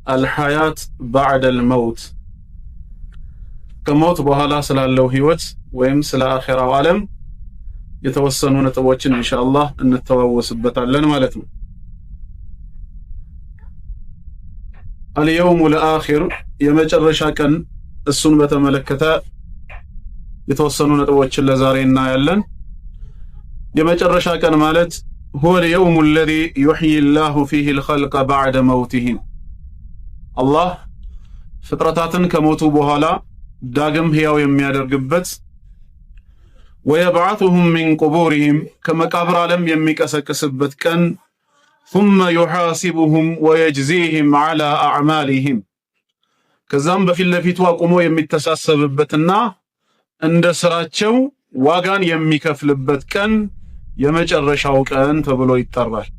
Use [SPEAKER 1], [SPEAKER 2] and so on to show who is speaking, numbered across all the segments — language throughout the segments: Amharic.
[SPEAKER 1] አልሐያት ባዕደል መውት ከሞት በኋላ ስላለው ህይወት ወይም ስለ አኺራው ዓለም የተወሰኑ ነጥቦችን ኢንሻአላህ እንተዋወስበታለን ማለት ነው። አልየውሙል አኺር የመጨረሻ ቀን እሱን በተመለከተ የተወሰኑ ነጥቦችን ለዛሬ እናያለን። የመጨረሻ ቀን ማለት هو اليوم الذي يحيي الله فيه الخلق بعد موتهم الله ፍጥረታትን ከሞቱ በኋላ ዳግም ህያው የሚያደርግበት ويبعثهم من قبورهم ከመቃብር ዓለም የሚቀሰቅስበት ቀን ثم يحاسبهم ويجزيهم على أعمالهم ከዛም በፊት ለፊቱ አቁሞ የሚተሳሰብበትና እንደ ስራቸው ዋጋን የሚከፍልበት ቀን የመጨረሻው ቀን ተብሎ ይጠራል።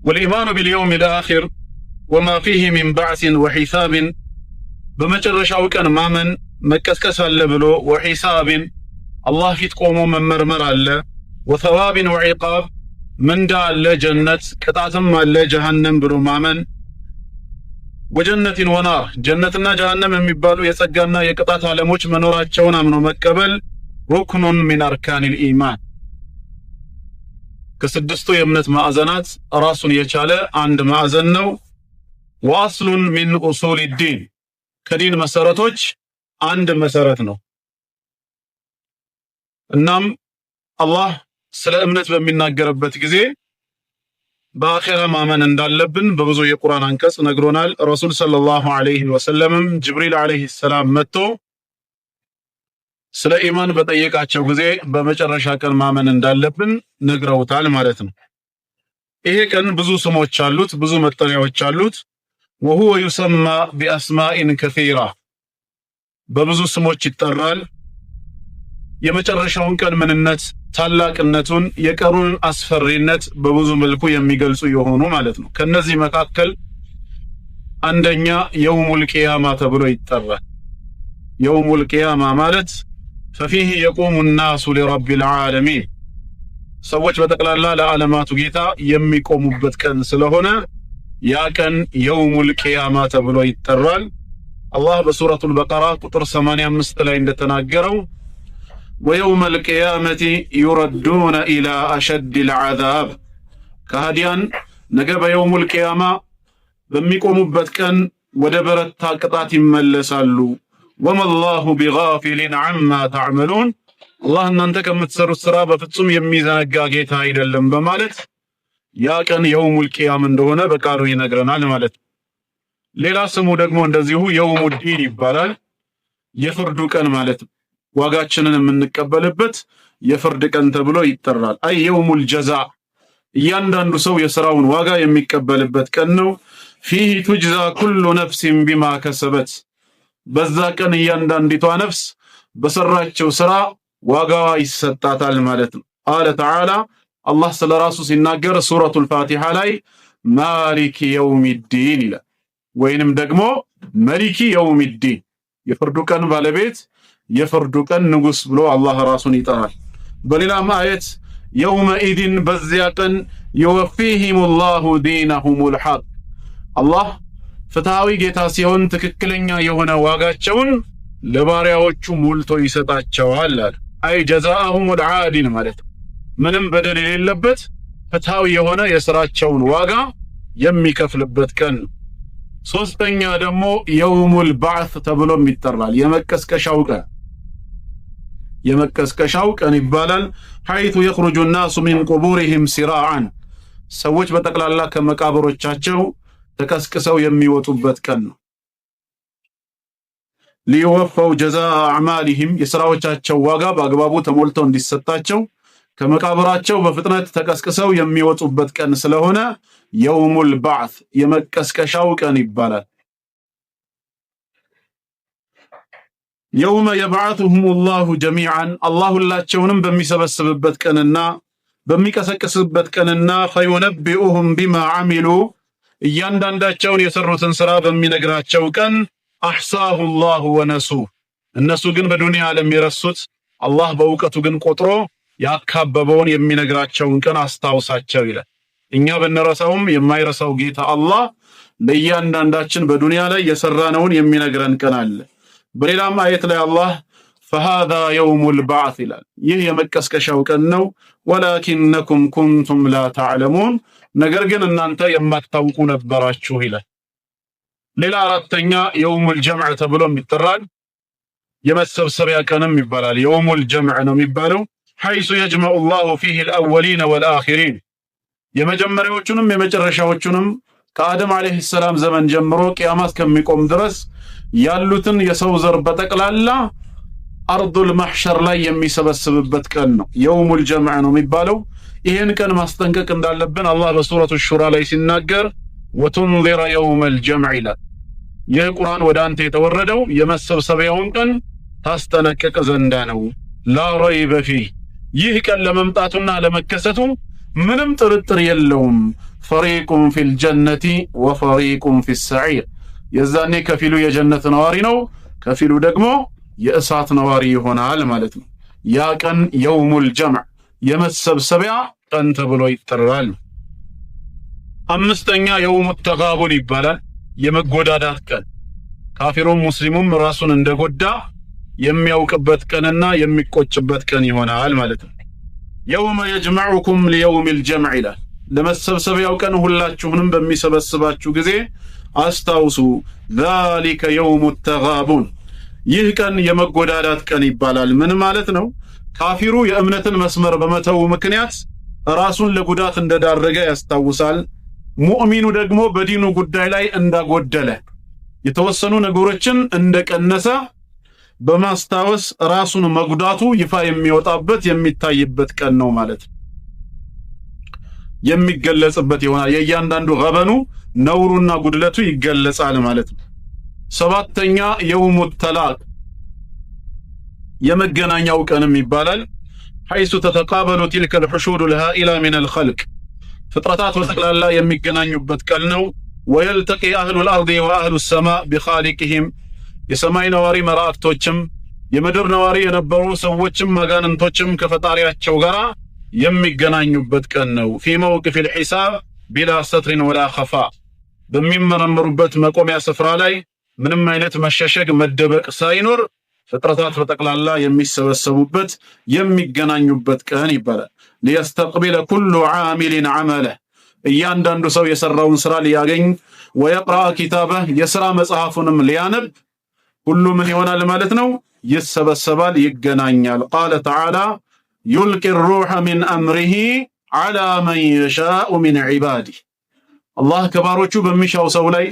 [SPEAKER 1] والإيمان باليوم الآخر وما فيه من بعث وحساب በመጨረሻው ቀን ማመን መቀስቀስ አለ ብሎ وحساب አላህ ፊት ቆሞ መመርመር አለ وثواب وعقاب ምንዳ አለ ጀነት ቅጣትም አለ ጀሃነም ብሎ ማመን ወጀነትን ወናር ጀነትና ጀሃነም የሚባሉ የጸጋና የቅጣት ዓለሞች መኖራቸውን አምኖ መቀበል ሩክኑን ሚን አርካኒል ኢማን ከስድስቱ የእምነት ማዕዘናት ራሱን የቻለ አንድ ማዕዘን ነው። ወአስሉን ሚን ኡሱል ዲን ከዲን መሰረቶች አንድ መሰረት ነው። እናም አላህ ስለ እምነት በሚናገርበት ጊዜ በአኺራ ማመን እንዳለብን በብዙ የቁርአን አንቀጽ ነግሮናል። ረሱል ሰለላሁ ዐለይሂ ወሰለም ጅብሪል ዐለይሂ ሰላም መጥቶ ስለ ኢማን በጠየቃቸው ጊዜ በመጨረሻ ቀን ማመን እንዳለብን ነግረውታል ማለት ነው። ይሄ ቀን ብዙ ስሞች አሉት፣ ብዙ መጠሪያዎች አሉት። وهو يسمى بأسماء كثيرة በብዙ ስሞች ይጠራል። የመጨረሻውን ቀን ምንነት ታላቅነቱን የቀሩን አስፈሪነት በብዙ መልኩ የሚገልጹ የሆኑ ማለት ነው። ከነዚህ መካከል አንደኛ የውሙል ቂያማ ተብሎ ይጠራል። የውሙል ቂያማ ማለት ففيه يقوم الناس لرب العالمين ሰዎች በጠቅላላ ለዓለማቱ ጌታ የሚቆሙበት ቀን ስለሆነ ያ ቀን የውሙል ቂያማ ተብሎ ይጠራል። አላህ በሱረቱል በቀራ ቁጥር 85 ላይ እንደተናገረው ويوم القيامة يردون إلى أشد العذاب كهديان نجب يوم القيامة بميقوموا كان ودبرت تاقطات ملسالو وما الله بغافل عما تعملون الله ان انت كمتسروا السرابة فتسم يميزان قاقيتها إلى اللنبا مالت يا كان يوم القيامة اندونا بكارو ينقرنا مالت ليلا سمو دقمو اندزيهو يوم الدين يبالال يفردو كان مالت ዋጋችንን የምንቀበልበት የፍርድ ቀን ተብሎ ይጠራል። አይ የውሙል ጀዛ እያንዳንዱ ሰው የሥራውን ዋጋ የሚቀበልበት ቀን ነው። فيه تجزى كل نفس بما كسبت በዛ ቀን እያንዳንዲቷ ነፍስ በሰራችው ሥራ ዋጋዋ ይሰጣታል ማለት ነው። ቃለ ተዓላ አላህ ስለራሱ ሲናገር ሱረቱል ፋቲሃ ላይ ማሊክ የውሚዲን ይላል፣ ወይንም ደግሞ መሊክ የውሚዲን የፍርዱ ቀን ባለቤት የፍርዱ ቀን ንጉስ ብሎ አላህ ራሱን ይጠራል። በሌላም አየት የውመኢድን በዚያ ቀን ይወፊሂሙላሁ ዲነሁሙል ሐቅ አላህ ፍትሃዊ ጌታ ሲሆን ትክክለኛ የሆነ ዋጋቸውን ለባሪያዎቹ ሞልቶ ይሰጣቸዋል አለ። አይ ጀዛአሁሙል ዓዲል ማለት ምንም በደል የሌለበት ፍትሃዊ የሆነ የሥራቸውን ዋጋ የሚከፍልበት ቀን። ሶስተኛ ደግሞ የውሙል ባዕት ተብሎም ይጠራል። የመቀስቀሻው ቀን ይባላል። ሐይቱ የኽሩጁ الناس من قبورهم سراعا ሰዎች በጠቅላላ ከመቃብሮቻቸው ተቀስቅሰው የሚወጡበት ቀን ነው። ሊወፈው ጀዛአ አዕማሊሂም የሥራዎቻቸው ዋጋ በአግባቡ ተሞልቶ እንዲሰጣቸው ከመቃብራቸው በፍጥነት ተቀስቅሰው የሚወጡበት ቀን ስለሆነ የውሙል ባዕት የመቀስቀሻው ቀን ይባላል። የውመ የብዓቱሁሙላሁ ጀሚዓን አላህ ሁላቸውንም በሚሰበስብበት ቀንና በሚቀሰቅስበት ቀንና ፈዩነቢኡሁም ቢማ ዓሚሉ እያንዳንዳቸውን የሰሩትን ሥራ በሚነግራቸው ቀን አሕሳሁ ላሁ ወነሱ እነሱ ግን በዱንያ ዓለም የረሱት አላህ በእውቀቱ ግን ቆጥሮ ያካበበውን የሚነግራቸውን ቀን አስታውሳቸው ይላል። እኛ ብንረሳውም የማይረሳው ጌታ አላህ ለእያንዳንዳችን በዱንያ ላይ የሰራነውን የሚነግረን ቀን አለ። በሌላም አየት ላይ አላህ فهذا يوم البعث ይላል። ይህ የመቀስቀሻው ቀን ነው። ወላኪነኩም ኩንቱም ላ ተዕለሙን ነገር ግን እናንተ የማታውቁ ነበራችሁ ይላል። ሌላ አራተኛ የውሙል ጀምዕ ተብሎ ይጠራል። የመሰብሰቢያ ቀንም ይባላል። የውሙል ጀምዕ ነው የሚባለው حيث يجمع الله فيه الأولين والآخرين የመጀመሪያዎቹንም የመጨረሻዎቹንም ከአደም አለይሂ ሰላም ዘመን ጀምሮ ቂያማት ከሚቆም ድረስ ያሉትን የሰው ዘር በጠቅላላ አርዱል ማህሸር ላይ የሚሰበስብበት ቀን ነው። የውሙል ጀምዕ ነው የሚባለው። ይሄን ቀን ማስጠንቀቅ እንዳለብን አላህ በሱረቱ ሹራ ላይ ሲናገር ወቱንዚረ የውመል ጀምዕ ይላል። ይህ ቁርአን ወደ አንተ የተወረደው የመሰብሰቢያውን ቀን ታስጠነቅቅ ዘንዳ ነው። ላ ረይበ ፊህ ይህ ቀን ለመምጣቱና ለመከሰቱ ምንም ጥርጥር የለውም። ፈሪቁን ፊል ጀነቲ ወፈሪቁን ፊስ ሰዒር የዛኔ ከፊሉ የጀነት ነዋሪ ነው፣ ከፊሉ ደግሞ የእሳት ነዋሪ ይሆናል ማለት ነው። ያ ቀን የውሙል ጀምዕ የመሰብሰቢያ ቀን ተብሎ ይጠራል። አምስተኛ የውሙ ተጋቡን ይባላል። የመጎዳዳት ቀን ካፊሩም ሙስሊሙም ራሱን እንደጎዳ የሚያውቅበት ቀንና የሚቆጭበት ቀን ይሆናል ማለት ነው። የውመ የጅመዑኩም ሊየውሚል ጀምዕ ይላል። ለመሰብሰቢያው ቀን ሁላችሁንም በሚሰበስባችሁ ጊዜ አስታውሱ ዛሊከ የውሙ ተጋቡን ይህ ቀን የመጎዳዳት ቀን ይባላል። ምን ማለት ነው? ካፊሩ የእምነትን መስመር በመተው ምክንያት ራሱን ለጉዳት እንደዳረገ ያስታውሳል። ሙእሚኑ ደግሞ በዲኑ ጉዳይ ላይ እንዳጎደለ የተወሰኑ ነገሮችን እንደቀነሰ በማስታወስ ራሱን መጉዳቱ ይፋ የሚወጣበት የሚታይበት ቀን ነው ማለት ነው። የሚገለጽበት ይሆናል። የእያንዳንዱ ገበኑ ነውሩና ጉድለቱ ይገለጻል ማለት ነው። ሰባተኛ የውሙ ተላቅ የመገናኛው ቀንም ይባላል። حيث تتقابل تلك الحشود الهائلة من الخلق ፍጥረታት በጠቅላላ የሚገናኙበት ቀን ነው። ويلتقي أهل الأرض وأهل السماء بخالقهم የሰማይ ነዋሪ መላእክቶችም የምድር ነዋሪ የነበሩ ሰዎችም መጋንንቶችም ከፈጣሪያቸው ጋር የሚገናኙበት ቀን ነው። في موقف الحساب بلا ستر ولا خفاء በሚመረመሩበት መቆሚያ ስፍራ ላይ ምንም አይነት መሸሸግ መደበቅ ሳይኖር ፍጥረታት በጠቅላላ የሚሰበሰቡበት የሚገናኙበት ቀን ይባላል። ليستقبل كل عامل عمله እያንዳንዱ ሰው የሰራውን ስራ ሊያገኝ ويقرأ كتابه የሥራ መጽሐፉንም ሊያነብ ሁሉ ምን ይሆናል ማለት ነው? ይሰበሰባል፣ ይገናኛል። قال تعالى يلقي الروح من أمره على من يشاء من عباده الله ከባሮቹ በሚሻው ሰው ላይ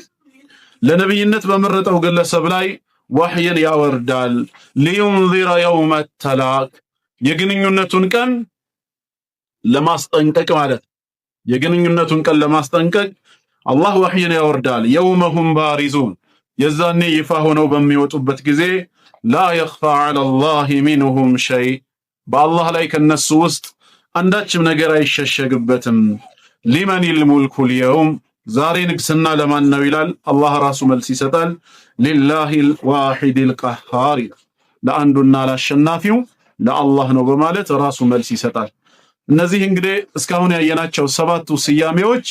[SPEAKER 1] ለነብይነት በመረጠው ግለሰብ ላይ ወህይን ያወርዳል። ሊዩንዚረ የውመ ተላቅ የግንኙነቱን ቀን ለማስጠንቀቅ ማለት የግንኙነቱን ቀን ለማስጠንቀቅ አላህ ወህይን ያወርዳል። የውመሁም ባሪዙን የዛኔ ይፋ ሆነው በሚወጡበት ጊዜ ላ የኽፋ ዐለላሂ ሚንሁም ሸይ በአላህ ላይ ከነሱ ውስጥ አንዳችም ነገር አይሸሸግበትም። ሊመኒል ሙልኩል የውም ዛሬ ንግስና ለማን ነው ይላል። አላህ ራሱ መልስ ይሰጣል። ሊላሂል ዋሂዲል ቀሃር ለአንዱና ለአሸናፊው ለአላህ ነው በማለት ራሱ መልስ ይሰጣል። እነዚህ እንግዲህ እስካሁን ያየናቸው ሰባቱ ስያሜዎች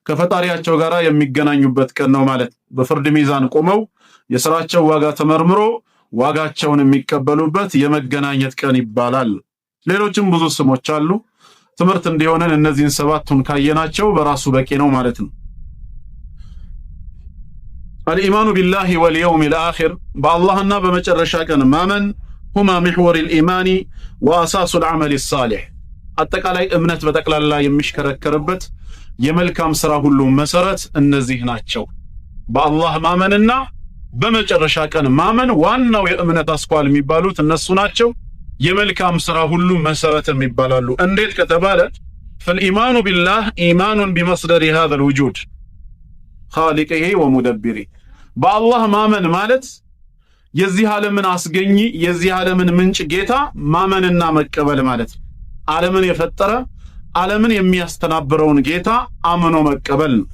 [SPEAKER 1] ከፈጣሪያቸው ጋር የሚገናኙበት ቀን ነው ማለት። በፍርድ ሚዛን ቆመው የሥራቸው ዋጋ ተመርምሮ ዋጋቸውን የሚቀበሉበት የመገናኘት ቀን ይባላል። ሌሎችም ብዙ ስሞች አሉ። ትምህርት እንዲሆነን እነዚህን ሰባቱን ካየናቸው በራሱ በቂ ነው ማለት ነው። الإيمان بالله واليوم الآخر بالله بمجرش كان مامن هما محور الإيمان وأساس العمل الصالح أتقالي أمنت بتقلال الله يمشكرك كربت يملكام سراه اللهم مسرت النزيه ناتشو بالله مامننا بمجرش كان مامن وأنه يأمنت أسقال ميبالوت النسو ناتشو يملكام سراه اللهم مسرت ميبالالو أنديت كتبالت فالإيمان بالله إيمان بمصدر هذا الوجود خالقه ومدبره بالله مامن مالت የዚህ ዓለምን አስገኚ የዚህ ዓለምን ምንጭ ጌታ ማመንና መቀበል ማለት ዓለምን የፈጠረ ዓለምን የሚያስተናብረውን ጌታ አምኖ መቀበል ነው።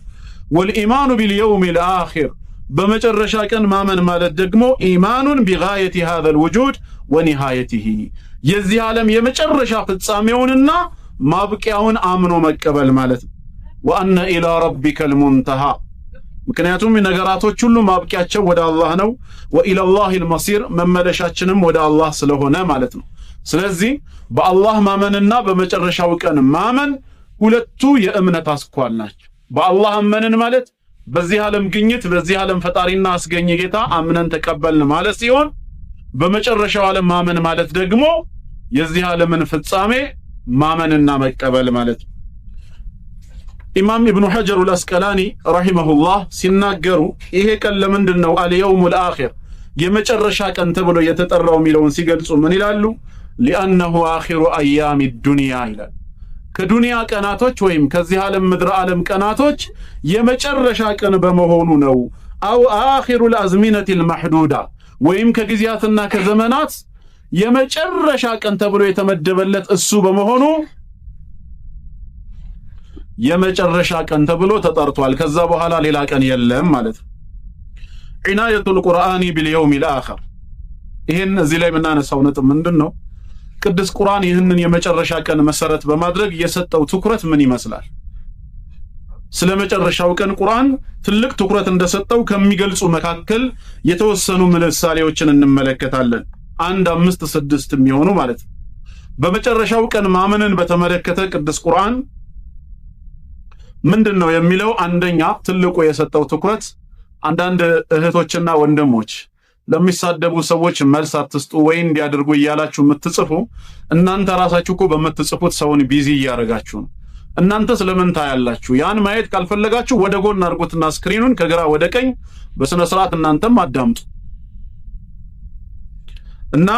[SPEAKER 1] والإيمان باليوم الآخر በመጨረሻ ቀን ማመን ማለት ደግሞ ኢማኑን بغاية هذا الوجود ونهايته የዚህ ዓለም የመጨረሻ ፍጻሜውንና ማብቂያውን አምኖ መቀበል ማለት ነው። ወአነ ኢላ ረቢከል ሙንተሃ ምክንያቱም ነገራቶች ሁሉ ማብቂያቸው ወደ አላህ ነው። ወኢለላሂል መሲር መመለሻችንም ወደ አላህ ስለሆነ ማለት ነው። ስለዚህ በአላህ ማመንና በመጨረሻው ቀን ማመን ሁለቱ የእምነት አስኳል ናቸው። በአላህ አመንን ማለት በዚህ ዓለም ግኝት በዚህ ዓለም ፈጣሪና አስገኝ ጌታ አምነን ተቀበልን ማለት ሲሆን በመጨረሻው ዓለም ማመን ማለት ደግሞ የዚህ ዓለምን ፍጻሜ ማመንና መቀበል ማለት ነው። ኢማም ኢብኑ ሐጀር አልአስቀላኒ ረሂመሁላህ ሲናገሩ ይሄ ቀን ለምንድነው አልየውሙል አኺር የመጨረሻ ቀን ተብሎ የተጠራው የሚለውን ሲገልጹ ምን ይላሉ? ሊአነሁ አኺሩ አያሚ ዱንያ ይላል። ከዱንያ ቀናቶች ወይም ከዚህ ዓለም ምድር ዓለም ቀናቶች የመጨረሻ ቀን በመሆኑ ነው። አው አኺሩል አዝሚነቲል መሕዱዳ ወይም ከጊዜያትና ከዘመናት የመጨረሻ ቀን ተብሎ የተመደበለት እሱ በመሆኑ የመጨረሻ ቀን ተብሎ ተጠርቷል። ከዛ በኋላ ሌላ ቀን የለም ማለት ነው። ዒናየቱል ቁርአኒ ቢልየውሚል አኺር ይሄን እዚህ ላይ የምናነሳው ነጥብ ምንድነው? ቅዱስ ቁርአን ይህንን የመጨረሻ ቀን መሰረት በማድረግ የሰጠው ትኩረት ምን ይመስላል? ስለ መጨረሻው ቀን ቁርአን ትልቅ ትኩረት እንደሰጠው ከሚገልጹ መካከል የተወሰኑ ምሳሌዎችን እንመለከታለን። 1 5 6 የሚሆኑ ማለት ነው። በመጨረሻው ቀን ማመንን በተመለከተ ቅዱስ ቁርአን ምንድነው የሚለው? አንደኛ ትልቁ የሰጠው ትኩረት አንዳንድ እህቶችና ወንድሞች ለሚሳደቡ ሰዎች መልስ አትስጡ ወይ እንዲያደርጉ እያላችሁ የምትጽፉ እናንተ ራሳችሁ እኮ በመትጽፉት ሰውን ቢዚ እያደረጋችሁ ነው። እናንተ ስለምን ታያላችሁ? ያን ማየት ካልፈለጋችሁ ወደ ጎን አድርጉትና ስክሪኑን ከግራ ወደ ቀኝ በስነ ስርዓት እናንተም አዳምጡ። እና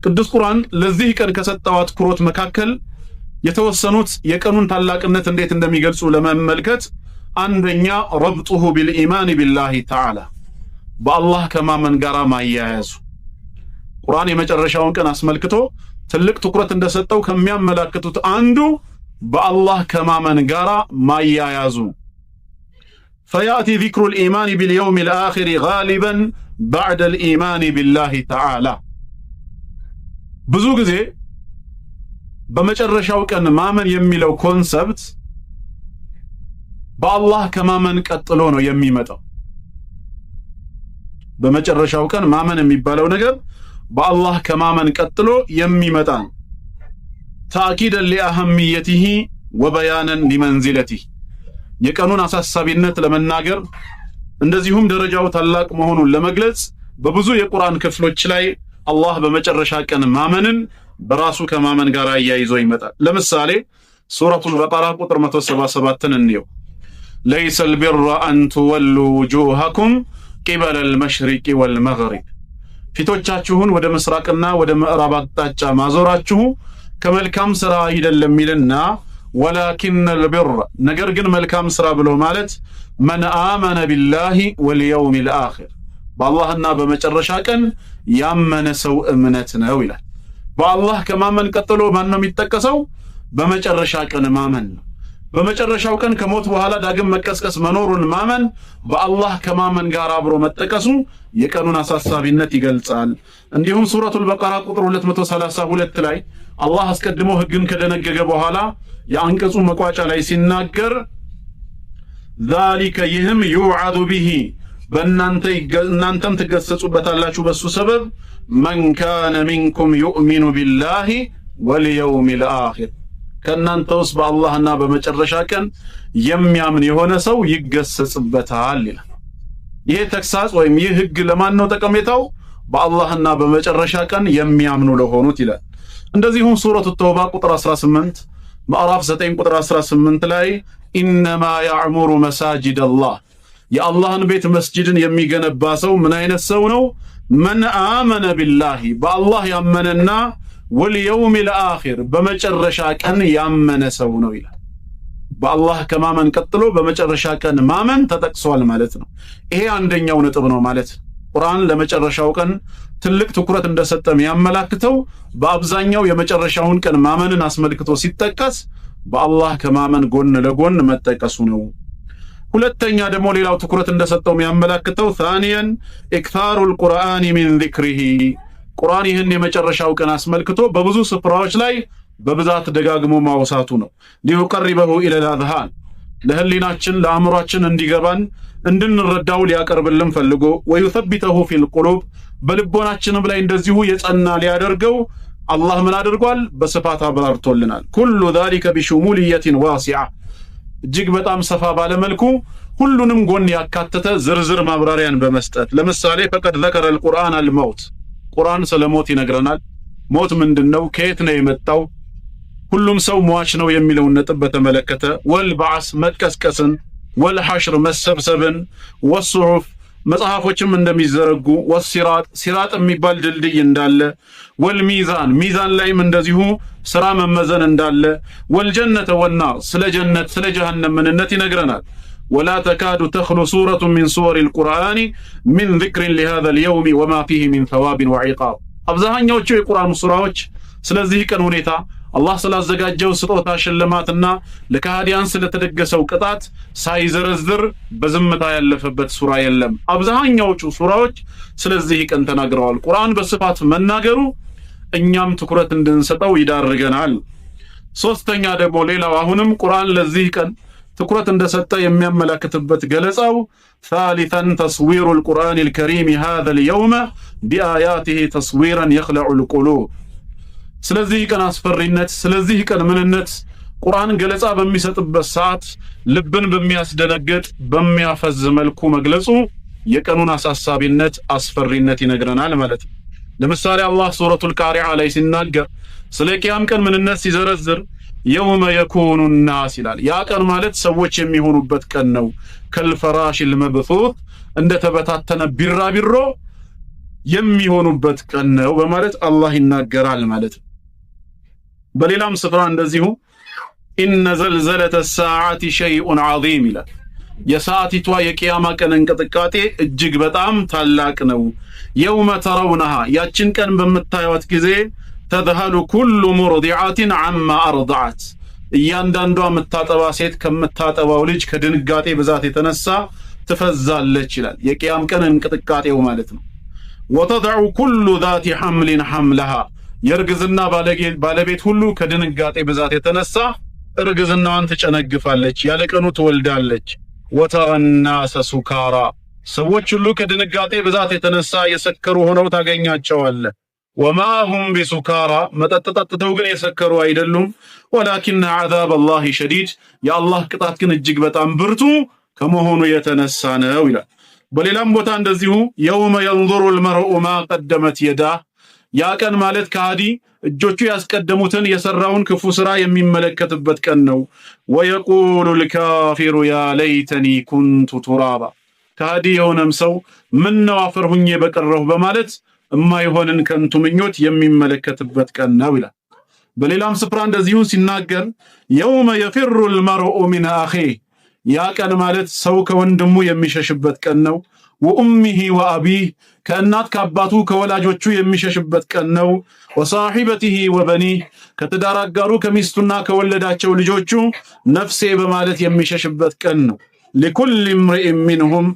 [SPEAKER 1] ቅዱስ ቁርአን ለዚህ ቀን ከሰጠው አትኩሮት መካከል የተወሰኑት የቀኑን ታላቅነት እንዴት እንደሚገልጹ ለመመልከት አንደኛ ረብጡሁ ቢልኢማን ቢላሂ ተዓላ በአላህ ከማመን ጋር ማያያዙ። ቁርአን የመጨረሻውን ቀን አስመልክቶ ትልቅ ትኩረት እንደሰጠው ከሚያመላክቱት አንዱ በአላህ ከማመን ጋር ማያያዙ። ፈያእቲ ዚክሩል ኢማን ቢልየውሚል አኺር ጋሊበን ባዕደል ኢማን ቢላሂ ተዓላ። ብዙ ጊዜ በመጨረሻው ቀን ማመን የሚለው ኮንሰፕት በአላህ ከማመን ቀጥሎ ነው የሚመጣው። በመጨረሻው ቀን ማመን የሚባለው ነገር በአላህ ከማመን ቀጥሎ የሚመጣ ነው። ተአኪደን ሊአህሚየቲሂ ወበያነን ሊመንዚለቲሂ የቀኑን አሳሳቢነት ለመናገር እንደዚሁም ደረጃው ታላቅ መሆኑን ለመግለጽ በብዙ የቁርአን ክፍሎች ላይ አላህ በመጨረሻ ቀን ማመንን በራሱ ከማመን ጋር አያይዞ ይመጣል። ለምሳሌ ሱረቱል በቀራ ቁጥር 177ን እንየው። ለይሰል ቢራ አን ትወሉ ውጁሃኩም ቂበለል መሽሪቂ ወልመግሪብ ፊቶቻችሁን ወደ ምስራቅና ወደ ምዕራብ አቅጣጫ ማዞራችሁ ከመልካም ሥራ አይደለም ይልና ወላኪነል ቢራ ነገር ግን መልካም ሥራ ብሎ ማለት መን አመነ ቢላሂ ወልየውሚል አኺር በአላህና በመጨረሻ ቀን ያመነ ሰው እምነት ነው ይላል። በአላህ ከማመን ቀጥሎ ማን ነው የሚጠቀሰው? በመጨረሻ ቀን ማመን ነው። በመጨረሻው ቀን ከሞት በኋላ ዳግም መቀስቀስ መኖሩን ማመን በአላህ ከማመን ጋር አብሮ መጠቀሱ የቀኑን አሳሳቢነት ይገልጻል። እንዲሁም ሱረቱል በቀራ ቁጥር 232 ላይ አላህ አስቀድሞ ሕግን ከደነገገ በኋላ የአንቀጹ መቋጫ ላይ ሲናገር ዛሊከ ይህም ዩዓዱ ቢሂ እናንተም ትገሰጹበታላችሁ በሱ ሰበብ መን ካነ ሚንኩም ዩእሚኑ ቢላሂ ወልየውሚል አኺር ከእናንተ ውስጥ በአላህና በመጨረሻ ቀን የሚያምን የሆነ ሰው ይገሰጽበታል ይላል። ይህ ተግሳጽ ወይም ይህ ሕግ ለማን ነው ጠቀሜታው? በአላህና በመጨረሻ ቀን የሚያምኑ ለሆኑት ይላል። እንደዚሁም ሱረቱ ተውባ ቁጥር 18 ምዕራፍ 9 ቁጥር 18 ላይ ኢነማ ያዕሙሩ መሳጅድ አላህ የአላህን ቤት መስጂድን የሚገነባ ሰው ምን አይነት ሰው ነው? መን አመነ ቢላሂ በአላህ ያመነና ወልየውሚል አኺር በመጨረሻ ቀን ያመነ ሰው ነው ይላል። በአላህ ከማመን ቀጥሎ በመጨረሻ ቀን ማመን ተጠቅሷል ማለት ነው። ይሄ አንደኛው ነጥብ ነው ማለት ቁርአን ለመጨረሻው ቀን ትልቅ ትኩረት እንደሰጠም ያመላክተው በአብዛኛው የመጨረሻውን ቀን ማመንን አስመልክቶ ሲጠቀስ በአላህ ከማመን ጎን ለጎን መጠቀሱ ነው። ሁለተኛ ደግሞ ሌላው ትኩረት እንደሰጠው የሚያመላክተው ታኒያን ኢክታሩል ቁርአን ሚን ዚክሪሂ ቁርአን ይህን የመጨረሻው ቀን አስመልክቶ በብዙ ስፍራዎች ላይ በብዛት ደጋግሞ ማውሳቱ ነው። ሊዩቀርበሁ ኢለል አዝሃን ለህሊናችን ለአእምሯችን እንዲገባን እንድንረዳው ሊያቀርብልን ፈልጎ ወዩሰቢተሁ ፊል ቁሉብ በልቦናችንም ላይ እንደዚሁ የጸና ሊያደርገው አላህ ምን አድርጓል? በስፋት አብራርቶልናል። ኩሉ ዛሊከ ቢሹሙልየትን ዋሲዓ እጅግ በጣም ሰፋ ባለመልኩ ሁሉንም ጎን ያካተተ ዝርዝር ማብራሪያን በመስጠት ለምሳሌ ፈቀድ ዘከረ አልቁርአን አልመውት ቁርአን ስለ ሞት ይነግረናል። ሞት ምንድነው? ከየት ነው የመጣው? ሁሉም ሰው ሟች ነው የሚለውን ነጥብ በተመለከተ ወልበዓስ መቀስቀስን፣ ወልሐሽር መሰብሰብን፣ ወሱሑፍ መጽሐፎችም እንደሚዘረጉ፣ ወሲራጥ ሲራጥ የሚባል ድልድይ እንዳለ፣ ወልሚዛን ሚዛን ላይም እንደዚሁ ስራ መመዘን እንዳለ፣ ወልጀነተ ወናር ስለ ጀነት ስለ ጀሃነም ምንነት ይነግረናል። ወላ ተካዱ ተኽሉ ሱረቱ ሚን ሱወሪል ቁርአኒ ሚን ዚክሪን ሊሃዛል የውሚ ወማ ፊሂ ሚን ሰዋቢን ወዒቃብ አብዛኛዎቹ የቁርአን ሱራዎች ስለዚህ ቀን ሁኔታ አላህ ስላዘጋጀው ስጦታ ሽልማትና ለካህዲያን ስለተደገሰው ቅጣት ሳይዘረዝር በዝምታ ያለፈበት ሱራ የለም። አብዛኛዎቹ ሱራዎች ስለዚህ ቀን ተናግረዋል። ቁርአን በስፋት መናገሩ እኛም ትኩረት እንድንሰጠው ይዳርገናል። ሶስተኛ ደግሞ ሌላው አሁንም ቁርአን ለዚህ ቀን ትኩረት እንደሰጠ የሚያመለክትበት ገለጻው ثالثا تصوير القرآن الكريم هذا اليوم بآياته تصويرا يخلع القلوب ስለዚህ ቀን አስፈሪነት ስለዚህ ቀን ምንነት ቁርአን ገለጻ በሚሰጥበት ሰዓት ልብን በሚያስደነግጥ በሚያፈዝ መልኩ መግለጹ የቀኑን አሳሳቢነት አስፈሪነት ይነግረናል ማለት ነው። ለምሳሌ አላህ ሱረቱል ቃሪዓ ላይ ሲናገር ስለ ቂያም ቀን ምንነት ሲዘረዝር የውመ የኩኑ ናስ ይላል። ያ ቀን ማለት ሰዎች የሚሆኑበት ቀን ነው። ከልፈራሽል መብሱት እንደተበታተነ ቢራቢሮ የሚሆኑበት ቀን ነው በማለት አላህ ይናገራል ማለት ነው። በሌላም ስፍራ እንደዚሁ ኢነ ዘልዘለተ ሰዓቲ ሸይኡን ዐዚም ይላል። የሰዓቲቷ የቂያማ ቀን እንቅጥቃጤ እጅግ በጣም ታላቅ ነው። የውመ ተረውነሃ ያችን ቀን በምታዩት ጊዜ ተዝሀሉ ኩሉ ሙርዲዓትን ዐማ አርደዐት እያንዳንዷ የምታጠባ ሴት ከምታጠባው ልጅ ከድንጋጤ ብዛት የተነሳ ትፈዛለች ይላል። የቂያም ቀን እንቅጥቃጤው ማለት ነው። ወተድዑ ኩሉ ዛቲ ሐምሊን ሐምለሃ የእርግዝና ባለቤት ሁሉ ከድንጋጤ ብዛት የተነሳ እርግዝናዋን ትጨነግፋለች፣ ያለቀኑ ትወልዳለች። ወተረናሰ ሱካራ ሰዎች ሁሉ ከድንጋጤ ብዛት የተነሳ የሰከሩ ሆነው ታገኛቸዋለ። ወማ ሁም ቢሱካራ መጠጥ ጠጥተው ግን የሰከሩ አይደሉም። ወላኪነ ዐዛብ አላህ ሸዲድ የአላህ ቅጣት ግን እጅግ በጣም ብርቱ ከመሆኑ የተነሳ ነው ይላል። በሌላም ቦታ እንደዚሁ የውመ የንظሩ ልመርኡ ማ ቀደመት የዳህ ያ ቀን ማለት ከሃዲ እጆቹ ያስቀደሙትን የሰራውን ክፉ ስራ የሚመለከትበት ቀን ነው። ወየቁሉ ልካፊሩ ያ ለይተኒ ኩንቱ ቱራባ ከሃዲ የሆነም ሰው ምን ነው አፈር ሁኜ በቀረሁ በማለት እማይሆንን ከንቱ ምኞት የሚመለከትበት ቀን ነው ይላል። በሌላም ስፍራ እንደዚሁ ሲናገር የውመ የፊሩ ልመርኡ ሚን አኺህ ያ ቀን ማለት ሰው ከወንድሙ የሚሸሽበት ቀን ነው። ወኡሚሂ ወአቢህ ከእናት ከአባቱ ከወላጆቹ የሚሸሽበት ቀን ነው። ወሳሒበቲሂ ወበኒህ ከትዳር አጋሩ ከሚስቱና ከወለዳቸው ልጆቹ ነፍሴ በማለት የሚሸሽበት ቀን ነው። ሊኩል እምሪኢን ሚንሁም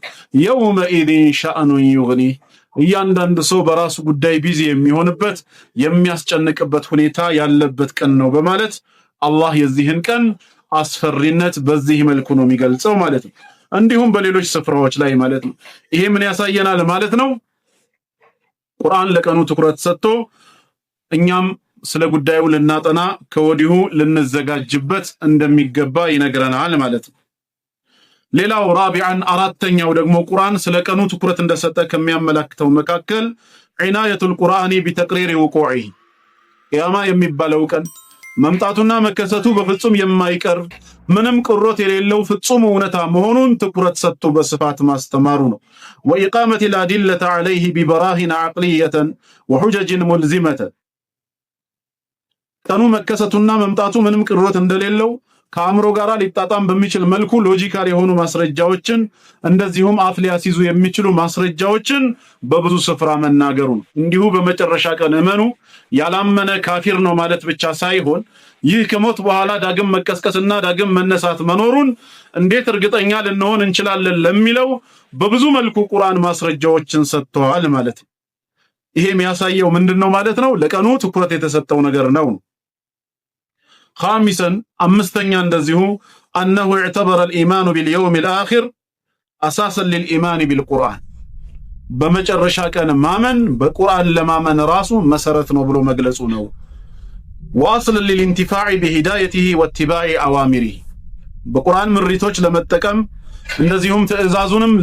[SPEAKER 1] የውመኢዚን ሸእኑን ዩግኒህ እያንዳንዱ ሰው በራሱ ጉዳይ ቢዚ የሚሆንበት የሚያስጨንቅበት ሁኔታ ያለበት ቀን ነው በማለት አላህ የዚህን ቀን አስፈሪነት በዚህ መልኩ ነው የሚገልጸው ማለት ነው። እንዲሁም በሌሎች ስፍራዎች ላይ ማለት ነው። ይሄ ምን ያሳየናል ማለት ነው? ቁርአን ለቀኑ ትኩረት ሰጥቶ እኛም ስለ ጉዳዩ ልናጠና ከወዲሁ ልንዘጋጅበት እንደሚገባ ይነግረናል ማለት ነው። ሌላው ራቢዓን አራተኛው ደግሞ ቁርአን ስለ ቀኑ ትኩረት እንደሰጠ ከሚያመለክተው መካከል ዒናየቱል ቁርአኒ ቢተቅሪር ውቁዒ ቂያማ የሚባለው ቀን መምጣቱና መከሰቱ በፍጹም የማይቀር ምንም ቅሮት የሌለው ፍጹም እውነታ መሆኑን ትኩረት ሰጥቶ በስፋት ማስተማሩ ነው። ወኢቃመት الأدلة عليه ببراهين عقلية وحجج ملزمة ቀኑ መከሰቱና መምጣቱ ምንም ቅሮት እንደሌለው ከአእምሮ ጋር ሊጣጣም በሚችል መልኩ ሎጂካል የሆኑ ማስረጃዎችን እንደዚሁም አፍ ሊያስይዙ የሚችሉ ማስረጃዎችን በብዙ ስፍራ መናገሩ ነው። እንዲሁ በመጨረሻ ቀን እመኑ ያላመነ ካፊር ነው ማለት ብቻ ሳይሆን ይህ ከሞት በኋላ ዳግም መቀስቀስና ዳግም መነሳት መኖሩን እንዴት እርግጠኛ ልንሆን እንችላለን ለሚለው በብዙ መልኩ ቁርአን ማስረጃዎችን ሰጥቷል ማለት ነው። ይሄ የሚያሳየው ምንድነው ማለት ነው? ለቀኑ ትኩረት የተሰጠው ነገር ነው። خامسا أمستنيا እንደዚሁ أنه اعتبر الإيمان باليوم الآخر أساسا للإيمان بالقرآن በመጨረሻ ቀን ማመን በቁርአን ለማመን ራሱ መሰረት ነው ብሎ መግለጹ ነው واصل للانتفاع بهدايته واتباع اوامره በቁርአን ምሪቶች ለመጠቀም እንደዚሁም ትእዛዙንም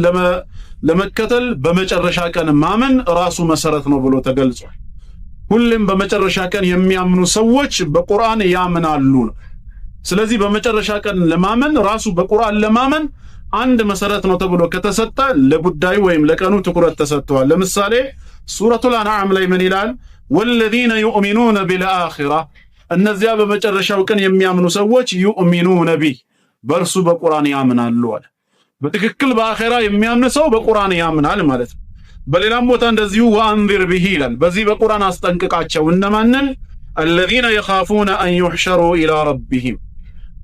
[SPEAKER 1] ለመከተል በመጨረሻ ቀን ማመን ራሱ መሰረት ነው ብሎ ተገልጿል ሁሉም በመጨረሻ ቀን የሚያምኑ ሰዎች በቁርአን ያምናሉ ስለዚህ በመጨረሻ ቀን ለማመን ራሱ በቁርአን ለማመን አንድ መሰረት ነው ተብሎ ከተሰጠ ለጉዳዩ ወይም ለቀኑ ትኩረት ተሰጥቷል ለምሳሌ ሱረቱል አንዓም ላይ ምን ይላል والذين يؤمنون بالآخرة እነዚያ በመጨረሻው ቀን የሚያምኑ ሰዎች يؤمنون به በርሱ በቁርአን ያምናሉ አለ በትክክል በአኺራ የሚያምን ሰው በቁርአን ያምናል ማለት ነው በሌላም ቦታ እንደዚሁ وانذر به ይላል በዚህ በቁርአን አስጠንቅቃቸው እነማንን الذين يخافون أن يحشروا إلى ربهم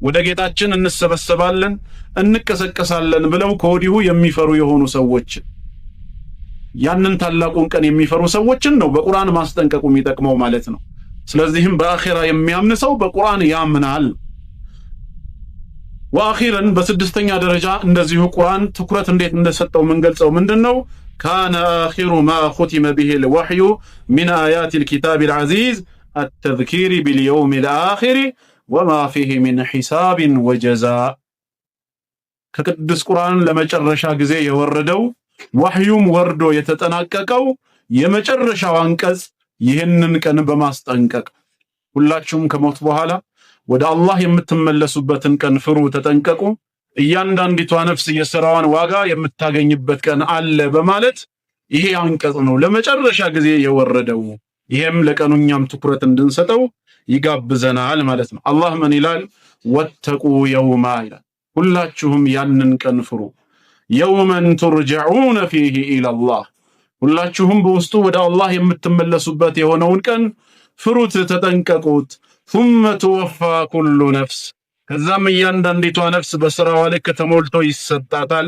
[SPEAKER 1] ወደ ጌታችን እንሰበሰባለን እንከሰከሳለን ብለው ከወዲሁ የሚፈሩ የሆኑ ሰዎች ያንን ታላቁን ቀን የሚፈሩ ሰዎችን ነው በቁርአን ማስጠንቀቁ የሚጠቅመው ማለት ነው ስለዚህም በአኺራ የሚያምን ሰው በቁርአን ያምናል واخيرا በስድስተኛ ደረጃ እንደዚሁ ቁርአን ትኩረት እንዴት እንደሰጠው ምንገልጸው ምንድነው كان اخر ما ختم به الوحي من ايات الكتاب العزيز التذكير باليوم الاخر وما فيه من حساب وجزاء ከቅዱስ ቁርአን ለመጨረሻ ጊዜ የወረደው ወህዩም ወርዶ የተጠናቀቀው የመጨረሻው አንቀጽ ይህንን ቀን በማስጠንቀቅ ሁላችሁም ከሞት በኋላ ወደ አላህ የምትመለሱበትን ቀን ፍሩ ተጠንቀቁ እያንዳንዲቷ ነፍስ የሥራዋን ዋጋ የምታገኝበት ቀን አለ በማለት ይሄ አንቀጽ ነው ለመጨረሻ ጊዜ የወረደው ይሄም ለቀኑኛም ትኩረት እንድንሰጠው ይጋብዘናል ማለት ነው አላህ ምን ይላል ወተቁ የውማ ይላል ሁላችሁም ያንን ቀን ፍሩ يوما ترجعون فيه إلى الله ሁላችሁም በውስጡ ወደ አላህ የምትመለሱበት የሆነውን ቀን ፍሩት ተጠንቀቁት ثم توفى كل نفس ከዛም እያንዳንዲቷ ነፍስ በሥራዋ ልክ ተሞልቶ ይሰጣታል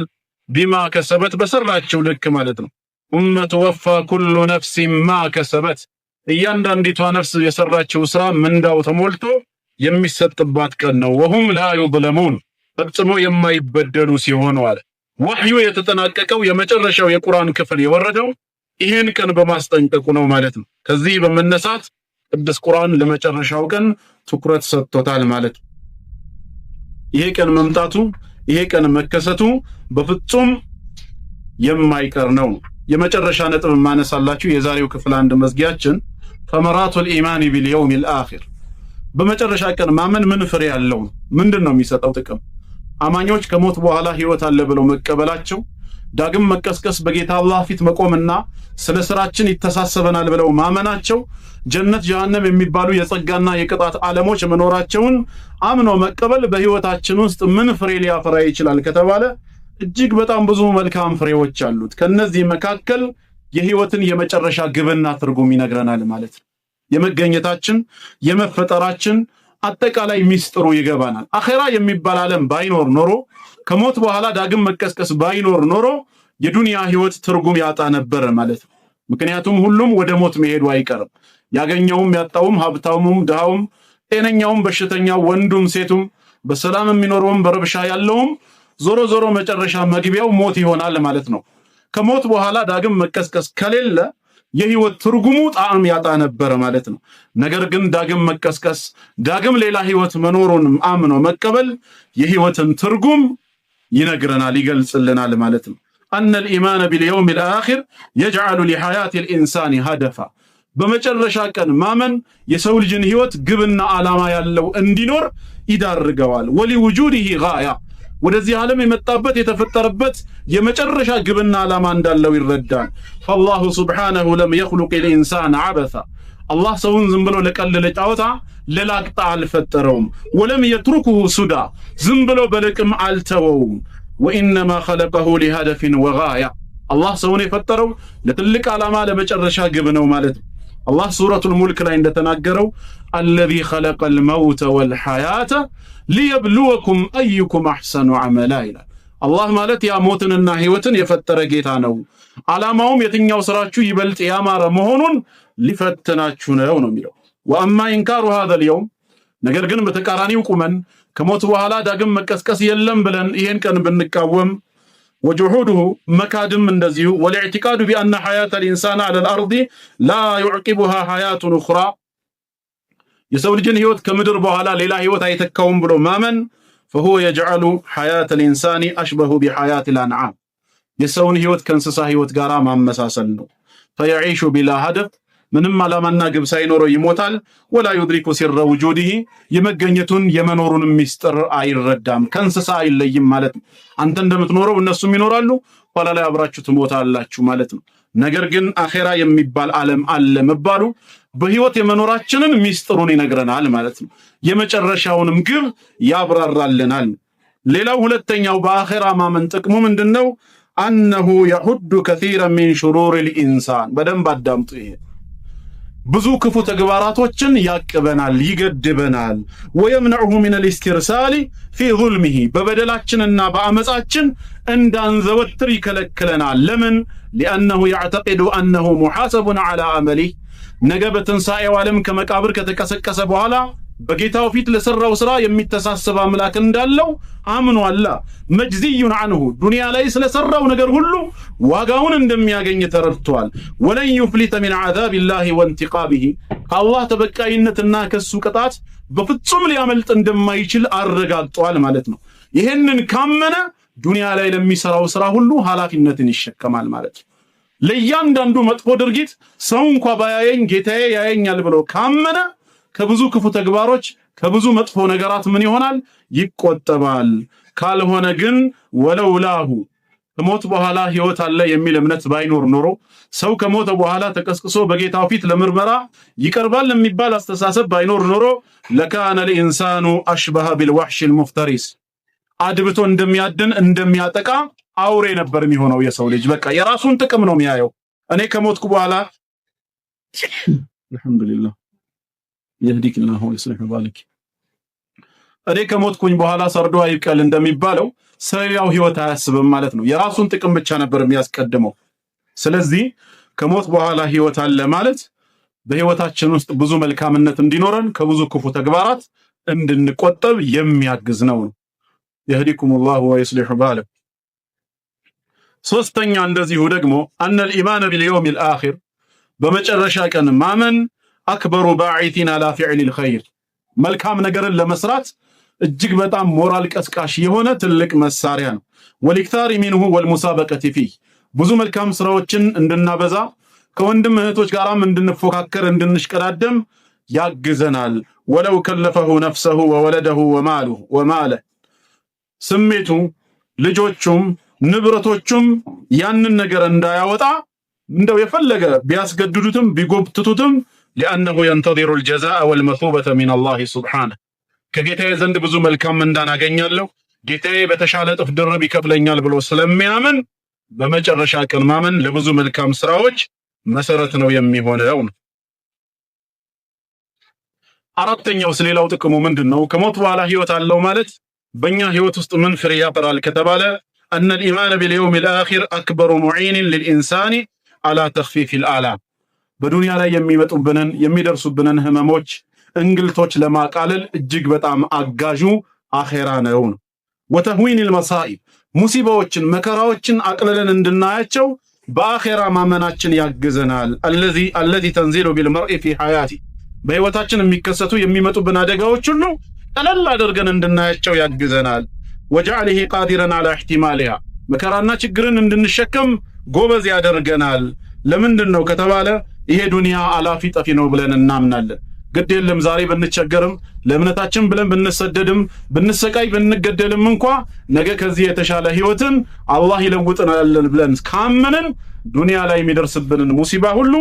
[SPEAKER 1] بما كسبت በሰራችው ልክ ማለት ነው ثم توفى كل نفس ما كسبت እያንዳንዲቷ ነፍስ የሰራችው ሥራ ምንዳው ተሞልቶ የሚሰጥባት ቀን ነው وهم لا يظلمون ፈጽሞ የማይበደሉ ሲሆኑ አለ ወህዩ የተጠናቀቀው የመጨረሻው የቁርአን ክፍል የወረደው ይሄን ቀን በማስጠንቀቁ ነው ማለት ነው ከዚህ በመነሳት ቅዱስ ቁርአን ለመጨረሻው ቀን ትኩረት ሰጥቶታል ማለት ነው ይሄ ቀን መምጣቱ ይሄ ቀን መከሰቱ በፍጹም የማይቀር ነው የመጨረሻ ነጥብ ማነሳላችሁ የዛሬው ክፍል አንድ መዝጊያችን ተመራቱል ኢማን ቢልየውም الآخر በመጨረሻ ቀን ማመን ምን ፍሬ ያለው ምንድነው የሚሰጠው ጥቅም አማኞች ከሞት በኋላ ህይወት አለ ብለው መቀበላቸው ዳግም መቀስቀስ በጌታ አላህ ፊት መቆምና ስለ ስራችን ይተሳሰበናል ብለው ማመናቸው ጀነት ጀሃነም የሚባሉ የጸጋና የቅጣት ዓለሞች መኖራቸውን አምኖ መቀበል በህይወታችን ውስጥ ምን ፍሬ ሊያፈራ ይችላል ከተባለ እጅግ በጣም ብዙ መልካም ፍሬዎች አሉት ከነዚህ መካከል የህይወትን የመጨረሻ ግብና ትርጉም ይነግረናል ማለት ነው የመገኘታችን የመፈጠራችን አጠቃላይ ሚስጥሩ ይገባናል አኺራ የሚባል ዓለም ባይኖር ኖሮ ከሞት በኋላ ዳግም መቀስቀስ ባይኖር ኖሮ የዱንያ ህይወት ትርጉም ያጣ ነበር ማለት ነው ምክንያቱም ሁሉም ወደ ሞት መሄዱ አይቀርም ያገኘውም ያጣውም ሀብታሙም ደሃውም ጤነኛውም በሽተኛው ወንዱም ሴቱም በሰላም የሚኖረውም በረብሻ ያለውም ዞሮ ዞሮ መጨረሻ መግቢያው ሞት ይሆናል ማለት ነው ከሞት በኋላ ዳግም መቀስቀስ ከሌለ የህይወት ትርጉሙ ጣዕም ያጣ ነበር ማለት ነው ነገር ግን ዳግም መቀስቀስ ዳግም ሌላ ህይወት መኖሩን አምኖ መቀበል የህይወትን ትርጉም ይነግረናል ይገልጽልናል ማለት ነው ان الايمان باليوم الاخر يجعل لحياه الانسان هدفا በመጨረሻ ቀን ማመን የሰው ልጅን ህይወት ግብና ዓላማ ያለው እንዲኖር ይዳርገዋል ولوجوده غايه ወደዚህ ዓለም የመጣበት የተፈጠረበት የመጨረሻ ግብና ዓላማ እንዳለው ይረዳል فالله سبحانه لم يخلق الانسان عبثا الله ሰውን ዝም ብሎ ለቀለለ ጫወታ ለላቅጣ አልፈጠረውም ولم يتركه سدى ዝም ብሎ በለቅም አልተወውም وانما خلقه لهدف وغايه الله ሰውን የፈጠረው ለትልቅ ዓላማ ለመጨረሻ ግብ ነው ማለት ነው الله سورة الملك ላይ እንደተናገረው الذي خلق الموت والحياة ليبلوكم أيكم أحسن عملا ይላል الله ማለት ያ ሞትንና ህይወትን የፈጠረ ጌታ ነው ዓላማውም የትኛው ስራችሁ ይበልጥ ያማረ መሆኑን ሊፈትናችሁ ነው የሚለው واما انكار هذا اليوم ነገር ግን በተቃራኒው ቁመን ከሞት በኋላ ዳግም መቀስቀስ የለም ብለን ይሄን ቀን ብንቃወም وجحوده مكادم እንደዚሁ والاعتقاد بأن حياة الإنسان على الأرض لا يعقبها حياة أخرى የሰው ልጅን ህይወት ከምድር በኋላ ሌላ ህይወት አይተካውም ብሎ ማመን فهو يجعل حياة الإنسان أشبه بحياة الأنعام የሰውን ህይወት ከእንስሳ ህይወት ጋር ማመሳሰል ነው فيعيش بلا هدف ምንም ዓላማና ግብ ሳይኖረው ይሞታል ወላ يدرك سر وجوده የመገኘቱን የመኖሩን ሚስጥር አይረዳም ከእንስሳ አይለይም ማለት ነው አንተ እንደምትኖረው እነሱም ይኖራሉ ኋላ ላይ አብራችሁ ትሞታላችሁ ማለት ነው ነገር ግን አኺራ የሚባል ዓለም አለ መባሉ በህይወት የመኖራችንን ሚስጥሩን ይነግረናል ማለት ነው የመጨረሻውንም ግብ ያብራራልናል ሌላው ሁለተኛው በአኺራ ማመን ጥቅሙ ምንድነው أنه يحد كثيرا من شرور الإنسان بدن بدمت إيه ብዙ ክፉ ተግባራቶችን ያቀበናል ይገድበናል ويمنعه من الاسترسال في ظلمه በበደላችንና በአመጻችን እንዳንዘወትር ይከለክለናል ለምን لانه يعتقد انه محاسب على عمله ነገ በትንሳኤው ዓለም ከመቃብር ከተቀሰቀሰ በኋላ በጌታው ፊት ለሰራው ስራ የሚተሳሰብ አምላክ እንዳለው አምኗል መጅዚዩን عنه ዱንያ ላይ ስለሰራው ነገር ሁሉ ዋጋውን እንደሚያገኝ ተረድቷል ወለን يفلت من عذاب الله وانتقامه الله ተበቃይነትና ከሱ ቅጣት በፍጹም ሊያመልጥ እንደማይችል አረጋግጧል ማለት ነው ይሄንን ካመነ ዱንያ ላይ ለሚሰራው ስራ ሁሉ ኃላፊነትን ይሸከማል ማለት ነው ለእያንዳንዱ መጥፎ ድርጊት ሰው እንኳን ባያየኝ ጌታዬ ያየኛል ብሎ ካመነ ከብዙ ክፉ ተግባሮች ከብዙ መጥፎ ነገራት ምን ይሆናል ይቆጠባል ካልሆነ ግን ወለውላሁ ከሞት በኋላ ህይወት አለ የሚል እምነት ባይኖር ኖሮ ሰው ከሞት በኋላ ተቀስቅሶ በጌታው ፊት ለምርመራ ይቀርባል የሚባል አስተሳሰብ ባይኖር ኖሮ ለካነ الانسان اشبه بالوحش المفترس አድብቶ እንደሚያድን እንደሚያጠቃ አውሬ ነበር የሚሆነው የሰው ልጅ በቃ የራሱን ጥቅም ነው የሚያየው እኔ ከሞትኩ በኋላ አልহামዱሊላህ يهديك الله ويصلح بالك እኔ ከሞትኩኝ በኋላ ሰርዶ አይቀል እንደሚባለው ሰሪያው ህይወት አያስብም ማለት ነው የራሱን ጥቅም ብቻ ነበር የሚያስቀድመው ስለዚህ ከሞት በኋላ ህይወት አለ ማለት በህይወታችን ውስጥ ብዙ መልካምነት እንዲኖረን ከብዙ ክፉ ተግባራት እንድንቆጠብ የሚያግዝ ነው يهديكم الله ويصلح بالك ሶስተኛ እንደዚሁ ደግሞ ان الايمان باليوم الاخر በመጨረሻ ቀን ማመን اكبر باعثين على فعل الخير መልካም ነገርን ለመስራት እጅግ በጣም ሞራል ቀስቃሽ የሆነ ትልቅ መሳሪያ ነው ወልክታሪ منه والمسابقه فيه ብዙ መልካም ስራዎችን እንድናበዛ ከወንድም እህቶች ጋራም እንድንፎካከር እንድንሽቀዳደም ያግዘናል ولو كلفه نفسه وولده وماله ስሜቱ ልጆቹም ንብረቶቹም ያንን ነገር እንዳያወጣ እንደው የፈለገ ቢያስገድዱትም ቢጎብቱትም لانه ينتظر الجزاء والمثوبه من الله سبحانه ከጌታዬ ዘንድ ብዙ መልካም እንዳናገኛለሁ ጌታዬ በተሻለ ጥፍ ድርብ ይከፍለኛል ብሎ ስለሚያምን በመጨረሻ ቀን ማመን ለብዙ መልካም ስራዎች መሰረት ነው የሚሆነው አራተኛው ስለሌላው ጥቅሙ ምንድነው ከሞት በኋላ ህይወት አለው ማለት በእኛ ህይወት ውስጥ ምን ፍሬ ያፈራል ከተባለ ان الايمان باليوم الاخر اكبر معين للانسان على تخفيف الالام በዱንያ ላይ የሚመጡብንን የሚደርሱብንን ህመሞች እንግልቶች ለማቃለል እጅግ በጣም አጋዡ አኺራ ነው وتهوين المصائب ሙሲባዎችን መከራዎችን አቅለለን እንድናያቸው በአኺራ ማመናችን ያግዘናል الذي تنزل بالمرء في حياته በህይወታችን የሚከሰቱ የሚመጡብን አደጋዎች ሁሉ ቀለል አድርገን እንድናያቸው ያግዘናል وجعله قادرا على احتمالها መከራና ችግርን እንድንሸከም ጎበዝ ያደርገናል ለምንድነው ከተባለ ይሄ ዱንያ አላፊ ጠፊ ነው ብለን እናምናለን ግዴለም ዛሬ ብንቸገርም ለእምነታችን ብለን ብንሰደድም ብንሰቃይ ብንገደልም እንኳን ነገ ከዚህ የተሻለ ህይወትን አላህ ይለውጥናል ብለን ካመንን ዱንያ ላይ የሚደርስብንን ሙሲባ ሁሉ